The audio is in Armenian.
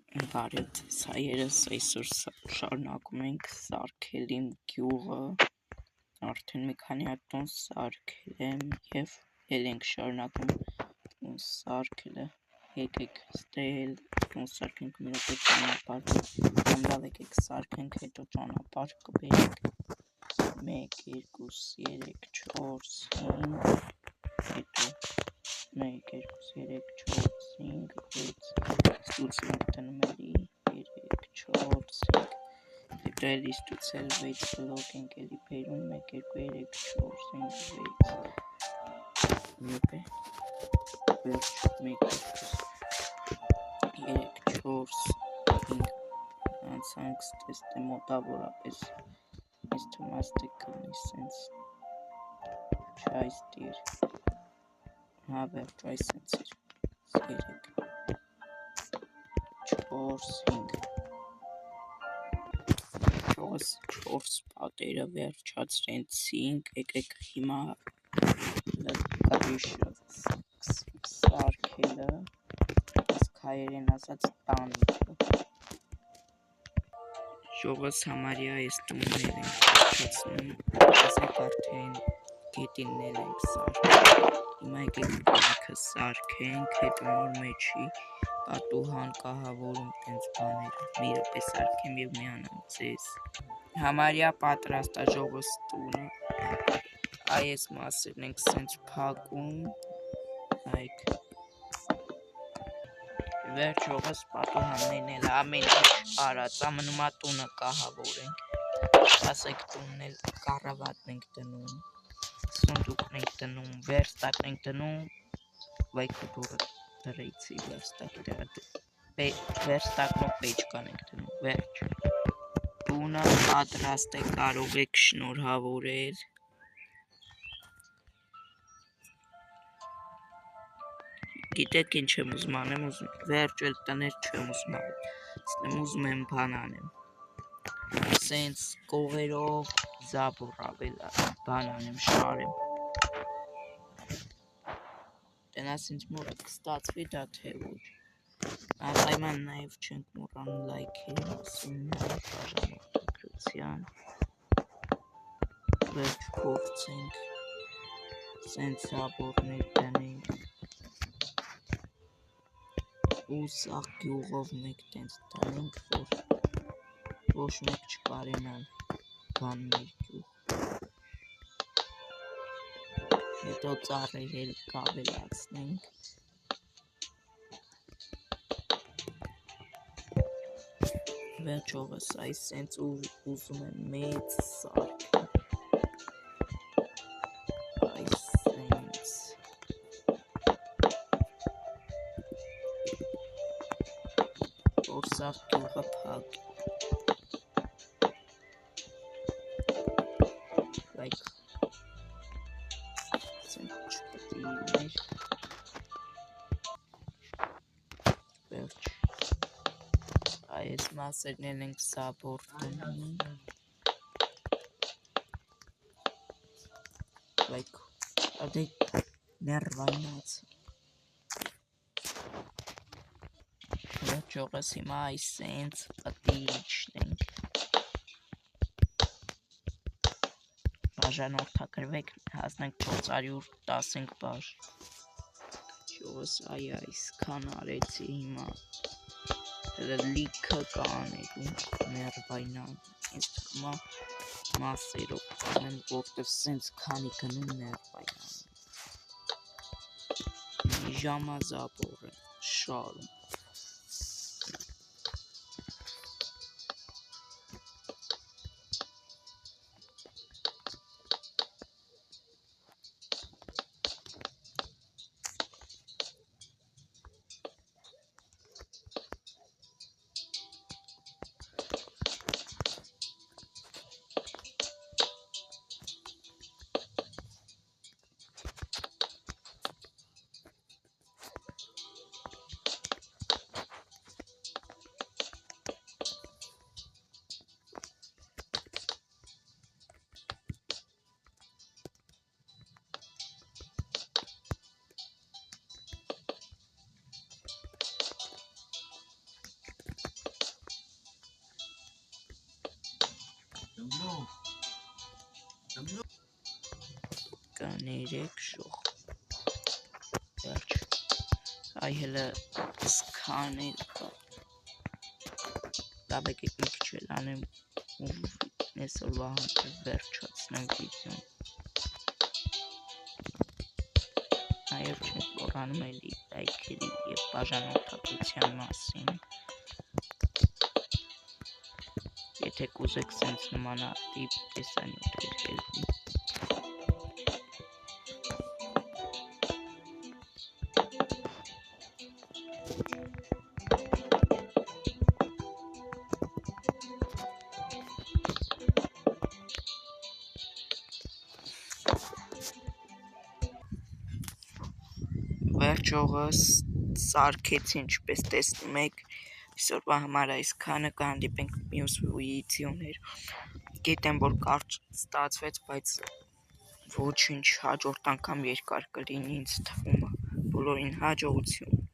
Բարև հայերս, այսօր շարունակում ենք սարքել իմ գյուղը, արդեն մի քանի հատ տուն սարքել եմ և էլ ենք շարունակում տուն սարքելը, եկեք ստել տուն սարքենք մի րոպե ճանապարհ, լավ եկեք սարքենք, հետո ճանապարհ կբերենք 1, 2, 3, 4, 5, հետո 1, 2, 3, 4, 5, 6, ստուծենք տնմերի, 3, 4, 5, հետո էլ իստուծել 6 բլոկ ենք էլի բերում, 1, 2, 3, 4, 5, 6, նյոպե, վերջ, 1, 2, 3, 4, 5, անցանք ստեստե մոտավորապես, ես թմաստեք կլնի սենց, չայս դիր, հա վերջ այս սենց էր, 3, 4, 5, ճողս 4 պատերը վերջացրեցինք, եկեք հիմա լրկարիշը սարքելը, իսկ հայերեն ասած տանիքը, ճողս համարյա այս տուններ ենք վերջացնում, ասեք արդեն գետիններ ենք սարքել, հիմա եկեք տանիքը սարքենք, հետո նոր մեջի պատուհան կահավորում տենց բաներ, մի րոպե սարքեմ և միանամ ձեզ, համարյա պատրաստ է ժողս տունը, այս մասերն ենք սենց փակում, այք, վերջ ժողս պատուհաններն էլ ամեն ինչ արած, ամնում է տունը կահավորենք, ասեք տունն էլ կառավատն ենք դնում, սունդուկն ենք դնում, վերստակն ենք դնում, վայքու դուրը դրեցի վերստակն ու պեչկան ենք դնում, վերջ, տունը պատրաստ է, կարող եք շնորհավորել, գիտեք ինչ եմ ուզում անեմ, վերջ էլ տներ չեմ ուզում անեմ, ուզում եմ բան անեմ, սենց կողերով զաբուռավել բան անեմ, շարեմ, տնաս ինձ մոտ կստացվի դա թե ոչ, անպայման նաև չենք մոռանում լայքերի մասին, նաև բաժանորդագրության, վերջ փորձենք, սենց զաբորներ դնենք, ու սաղ գյուղով մեկ տենց դնենք, որ ոչ մեկ չկարենան բաններ գյուղ, հետո ծառեր էլ կավելացնենք, վերջ ողս այս սենց ուզում եմ մեծ սարքել, այս սենց, որ սաղ գյուղը փակ, վայք, սենց չպտի իներ, վերջ, այս մասերն էլ ենք սաբոր դնում, վայք, ադե ներվայնաց, վերջողս հիմա այս սենց պտի իջնենք, բաժանորդագրվեք, հասնենք 415 բաժ, ճողս այսքան արեցի հիմա, լիքը կանելու, ներվայնան, ինձ թկմա մասերով կանեմ, որտև սենց քանի գնում ներվայնան, մի ժամա զաբոր եմ, շարում, Կներեք շող վերջ այ հելը սկանել կա լավ եկեք մի քիչ էլ անեմ ու այսօրվա համար վերջացնեմ վիդեոն նաև չեք մոռանում էլի լայքերի և բաժանորդակության մասին եթե կուզեք սենց նմանատիպ տեսանյութեր ելվի վերջողը սարքեցի ինչպես տեսնում եք այսօրվա համար այսքանը կհանդիպենք մյուս վիդեոներում գիտեմ որ կարճ ստացվեց բայց ոչինչ հաջորդ անգամ երկար կլինի ինձ թվում է բոլորին հաջողություն